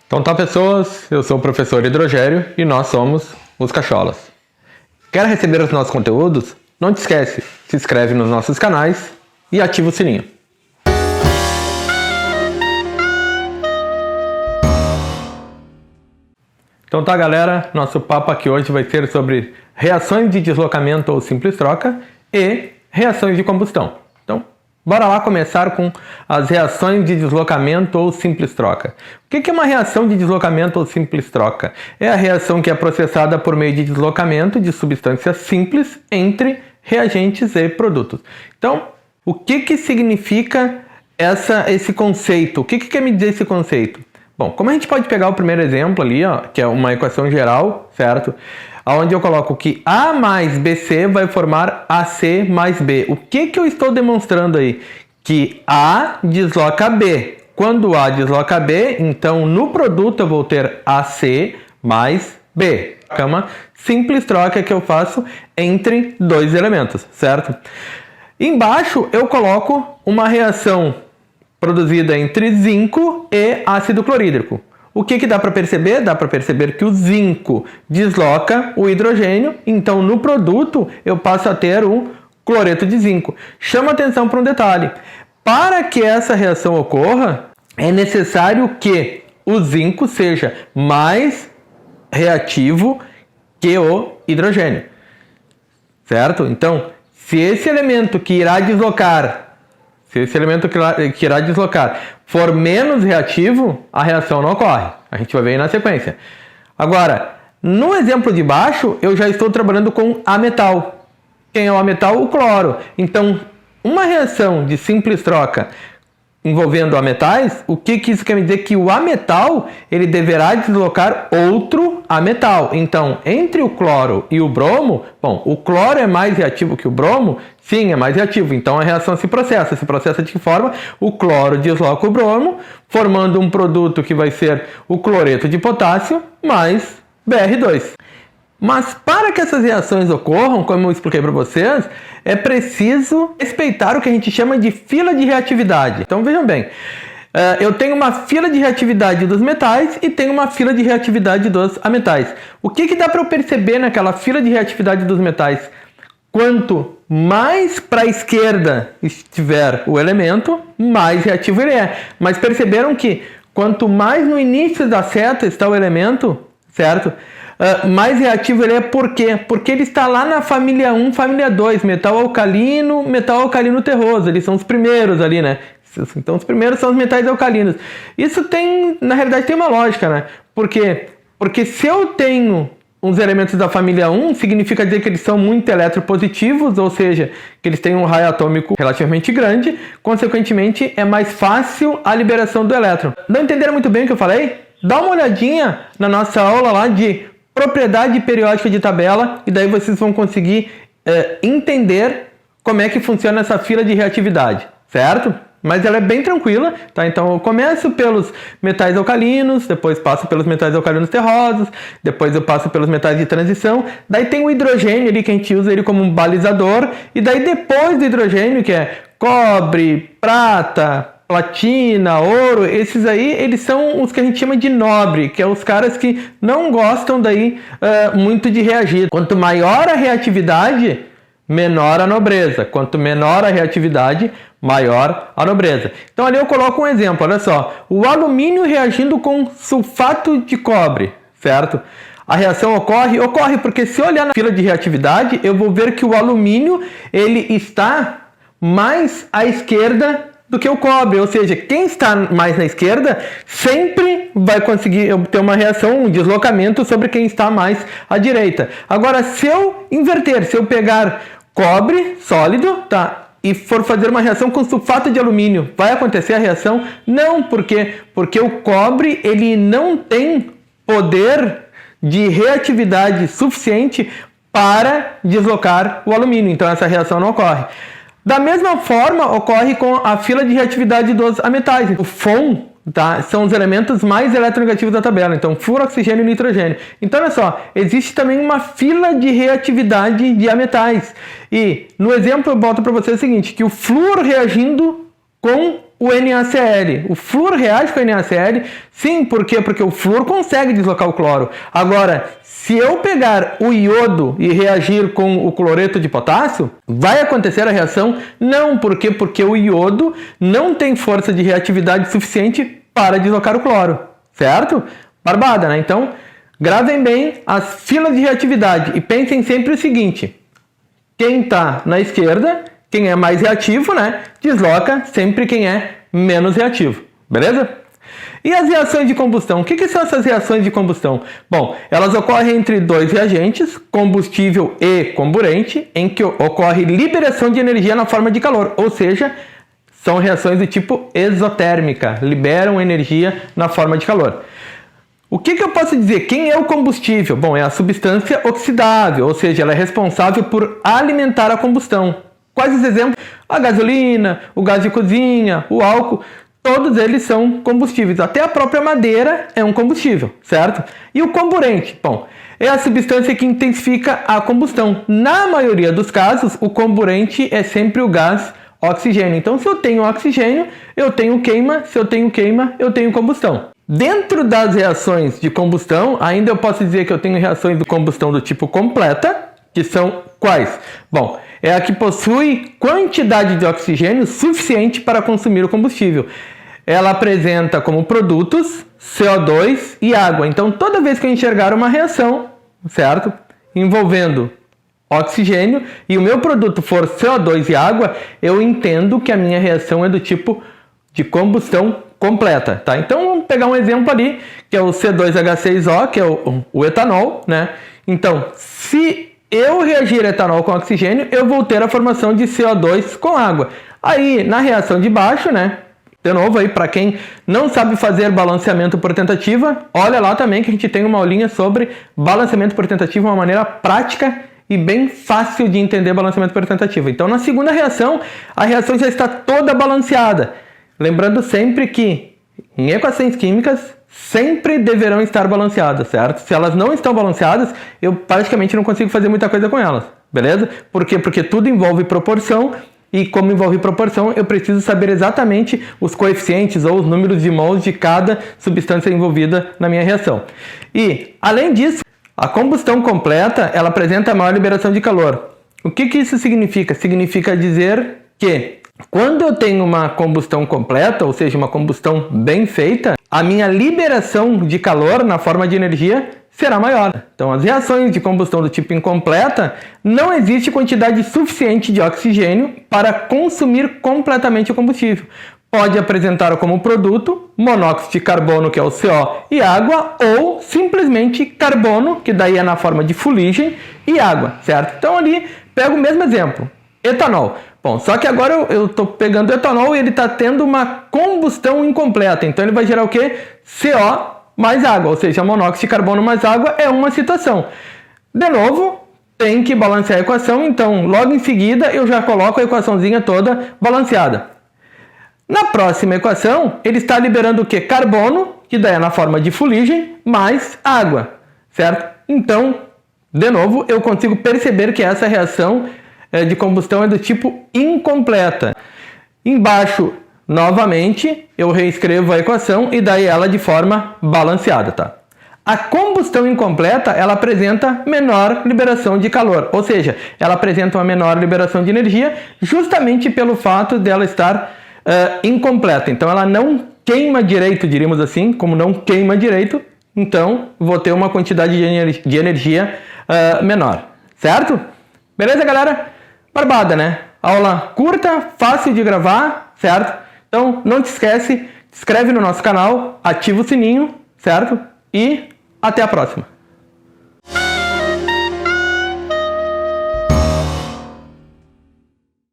Então tá, pessoas, eu sou o professor Hidrogério e nós somos os Cacholas. Quer receber os nossos conteúdos? Não te esquece, se inscreve nos nossos canais e ativa o sininho. Então tá, galera, nosso papo aqui hoje vai ser sobre reações de deslocamento ou simples troca e reações de combustão. Então, bora lá começar com as reações de deslocamento ou simples troca. O que é uma reação de deslocamento ou simples troca? É a reação que é processada por meio de deslocamento de substâncias simples entre reagentes e produtos. Então, o que significa esse conceito? O que quer me dizer esse conceito? Bom, como a gente pode pegar o primeiro exemplo ali, ó, que é uma equação geral, certo? Onde eu coloco que A mais BC vai formar AC mais B. O que eu estou demonstrando aí? Que A desloca B. Quando A desloca B, então no produto eu vou ter AC mais B. É uma simples troca que eu faço entre dois elementos, certo? Embaixo eu coloco uma reação produzida entre zinco e ácido clorídrico. O que dá para perceber? Dá para perceber que o zinco desloca o hidrogênio, então no produto eu passo a ter um cloreto de zinco. Chama atenção para um detalhe. Para que essa reação ocorra, é necessário que o zinco seja mais reativo que o hidrogênio. Certo? Então, se esse elemento que irá deslocar for menos reativo, a reação não ocorre. A gente vai ver aí na sequência. Agora, no exemplo de baixo, eu já estou trabalhando com ametal. Quem é o ametal? O cloro. Então, uma reação de simples troca envolvendo ametais, o que isso quer dizer? Que o ametal ele deverá deslocar outro ametal. Então, entre o cloro e o bromo, bom, o cloro é mais reativo que o bromo? Sim, é mais reativo. Então, a reação se processa de que forma? O cloro desloca o bromo, formando um produto que vai ser o cloreto de potássio mais Br2. Mas para que essas reações ocorram, como eu expliquei para vocês, é preciso respeitar o que a gente chama de fila de reatividade. Então vejam bem, eu tenho uma fila de reatividade dos metais e tenho uma fila de reatividade dos ametais. O que dá para eu perceber naquela fila de reatividade dos metais? Quanto mais para a esquerda estiver o elemento, mais reativo ele é. Mas perceberam que quanto mais no início da seta está o elemento, certo? Mais reativo ele é por quê? Porque ele está lá na família 1, família 2, metal alcalino terroso, eles são os primeiros ali, né? Então os primeiros são os metais alcalinos. Isso tem, na realidade, tem uma lógica, né? Por quê? Porque se eu tenho uns elementos da família 1, significa dizer que eles são muito eletropositivos, ou seja, que eles têm um raio atômico relativamente grande, consequentemente é mais fácil a liberação do elétron. Não entenderam muito bem o que eu falei? Dá uma olhadinha na nossa aula lá de propriedade periódica de tabela e daí vocês vão conseguir entender como é que funciona essa fila de reatividade, certo? Mas ela é bem tranquila, tá? Então eu começo pelos metais alcalinos, depois passo pelos metais alcalinos terrosos, depois eu passo pelos metais de transição, daí tem o hidrogênio ali que a gente usa ele como um balizador, e daí depois do hidrogênio, que é cobre, prata, platina, ouro, esses aí, eles são os que a gente chama de nobre, que é os caras que não gostam daí muito de reagir. Quanto maior a reatividade, menor a nobreza. Quanto menor a reatividade, maior a nobreza. Então ali eu coloco um exemplo, olha só. O alumínio reagindo com sulfato de cobre, certo? A reação ocorre porque se eu olhar na fila de reatividade, eu vou ver que o alumínio ele está mais à esquerda do que o cobre, ou seja, quem está mais na esquerda sempre vai conseguir ter uma reação, um deslocamento sobre quem está mais à direita. Agora, se eu inverter, se eu pegar cobre sólido, tá, e for fazer uma reação com sulfato de alumínio, vai acontecer a reação? Não, porque o cobre ele não tem poder de reatividade suficiente para deslocar o alumínio, então essa reação não ocorre. Da mesma forma, ocorre com a fila de reatividade dos ametais. O FON, tá, são os elementos mais eletronegativos da tabela. Então, flúor, oxigênio e nitrogênio. Então, olha só, existe também uma fila de reatividade de ametais. E, no exemplo, eu boto para vocês o seguinte, que o flúor reagindo com o NaCl. O flúor reage com o NaCl, sim, por quê? Porque o flúor consegue deslocar o cloro. Agora, se eu pegar o iodo e reagir com o cloreto de potássio, vai acontecer a reação? Não, por quê? Porque o iodo não tem força de reatividade suficiente para deslocar o cloro, certo? Barbada, né? Então, gravem bem as filas de reatividade e pensem sempre o seguinte: quem está na esquerda, quem é mais reativo, né, desloca sempre quem é menos reativo, beleza? E as reações de combustão? O que são essas reações de combustão? Bom, elas ocorrem entre dois reagentes, combustível e comburente, em que ocorre liberação de energia na forma de calor, ou seja, são reações do tipo exotérmica, liberam energia na forma de calor. O que eu posso dizer? Quem é o combustível? Bom, é a substância oxidável, ou seja, ela é responsável por alimentar a combustão. Quais os exemplos? A gasolina, o gás de cozinha, o álcool, todos eles são combustíveis. Até a própria madeira é um combustível, certo? E o comburente? Bom, é a substância que intensifica a combustão. Na maioria dos casos, o comburente é sempre o gás oxigênio. Então, se eu tenho oxigênio, eu tenho queima. Se eu tenho queima, eu tenho combustão. Dentro das reações de combustão, ainda eu posso dizer que eu tenho reações de combustão do tipo completa, que são quais? Bom, é a que possui quantidade de oxigênio suficiente para consumir o combustível. Ela apresenta como produtos CO2 e água. Então, toda vez que eu enxergar uma reação, certo? Envolvendo oxigênio e o meu produto for CO2 e água, eu entendo que a minha reação é do tipo de combustão completa, tá? Então, vamos pegar um exemplo ali, que é o C2H6O, que é o etanol, né? Então, se eu reagir etanol com oxigênio, eu vou ter a formação de CO2 com água. Aí, na reação de baixo, né? De novo aí, para quem não sabe fazer balanceamento por tentativa, olha lá também que a gente tem uma aulinha sobre balanceamento por tentativa, uma maneira prática e bem fácil de entender balanceamento por tentativa. Então, na segunda reação, a reação já está toda balanceada. Lembrando sempre que em equações químicas sempre deverão estar balanceadas, certo? Se elas não estão balanceadas, eu praticamente não consigo fazer muita coisa com elas, beleza? Por quê? Porque tudo envolve proporção e como envolve proporção, eu preciso saber exatamente os coeficientes ou os números de mols de cada substância envolvida na minha reação. E, além disso, a combustão completa, ela apresenta maior liberação de calor. O que isso significa? Significa dizer que quando eu tenho uma combustão completa, ou seja, uma combustão bem feita, a minha liberação de calor na forma de energia será maior. Então, as reações de combustão do tipo incompleta, não existe quantidade suficiente de oxigênio para consumir completamente o combustível. Pode apresentar como produto monóxido de carbono, que é o CO, e água, ou simplesmente carbono, que daí é na forma de fuligem, e água, certo? Então, ali, pega o mesmo exemplo. Etanol. Bom, só que agora eu estou pegando etanol e ele está tendo uma combustão incompleta. Então ele vai gerar o quê? CO mais água, ou seja, monóxido de carbono mais água é uma situação. De novo, tem que balancear a equação, então logo em seguida eu já coloco a equaçãozinha toda balanceada. Na próxima equação, ele está liberando o quê? Carbono, que daí é na forma de fuligem, mais água, certo? Então, de novo, eu consigo perceber que essa reação de combustão é do tipo incompleta. Embaixo, novamente, eu reescrevo a equação e daí ela de forma balanceada, tá? A combustão incompleta, ela apresenta menor liberação de calor, ou seja, ela apresenta uma menor liberação de energia justamente pelo fato dela estar incompleta. Então, ela não queima direito, diríamos assim, como não queima direito, então vou ter uma quantidade de energia menor, certo? Beleza, galera? Barbada, né? Aula curta, fácil de gravar, certo? Então, não te esquece, se inscreve no nosso canal, ativa o sininho, certo? E até a próxima!